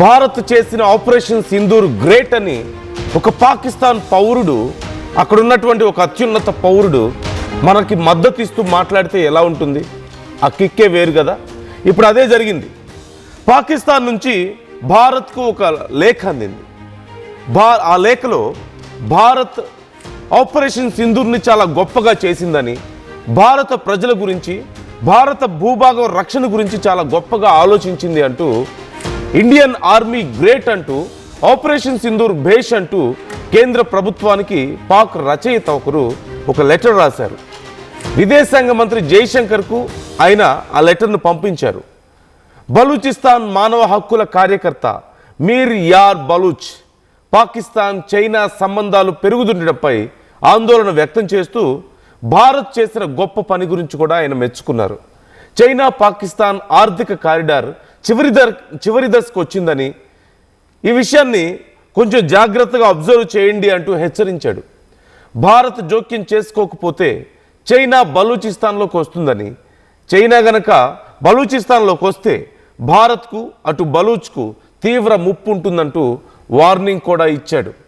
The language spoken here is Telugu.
భారత్ చేసిన ఆపరేషన్ సింధూర్ గ్రేట్ అని ఒక పాకిస్తాన్ పౌరుడు, అక్కడ ఉన్నటువంటి ఒక అత్యున్నత పౌరుడు మనకి మద్దతు ఇస్తూ మాట్లాడితే ఎలా ఉంటుంది? ఆ కిక్కే వేరు కదా. ఇప్పుడు అదే జరిగింది. పాకిస్తాన్ నుంచి భారత్కు ఒక లేఖ అందింది. ఆ లేఖలో భారత్ ఆపరేషన్ సింధూర్ని చాలా గొప్పగా చేసిందని, భారత ప్రజల గురించి, భారత భూభాగం రక్షణ గురించి చాలా గొప్పగా ఆలోచించింది అంటూ, ఇండియన్ ఆర్మీ గ్రేట్ అంటూ, ఆపరేషన్ సింధూర్ భేష్ అంటూ కేంద్ర ప్రభుత్వానికి పాక్ రచయిత ఒకరు ఒక లెటర్ రాశారు. విదేశాంగ మంత్రి జైశంకర్కు ఆయన ఆ లెటర్ను పంపించారు. బలూచిస్తాన్ మానవ హక్కుల కార్యకర్త మీర్ యార్ బలూచ్ పాకిస్తాన్ చైనా సంబంధాలు పెరుగుతుండటంపై ఆందోళన వ్యక్తం చేస్తూ భారత్ చేసిన గొప్ప పని గురించి కూడా ఆయన మెచ్చుకున్నారు. చైనా పాకిస్తాన్ ఆర్థిక కారిడార్ చివరి దశకు వచ్చిందని, ఈ విషయాన్ని కొంచెం జాగ్రత్తగా అబ్జర్వ్ చేయండి అంటూ హెచ్చరించాడు. భారత్ జోక్యం చేసుకోకపోతే చైనా బలూచిస్తాన్లోకి వస్తుందని, చైనా గనక బలూచిస్తాన్లోకి వస్తే భారత్కు అటు బలూచ్కు తీవ్ర ముప్పు ఉంటుందంటూ వార్నింగ్ కూడా ఇచ్చాడు.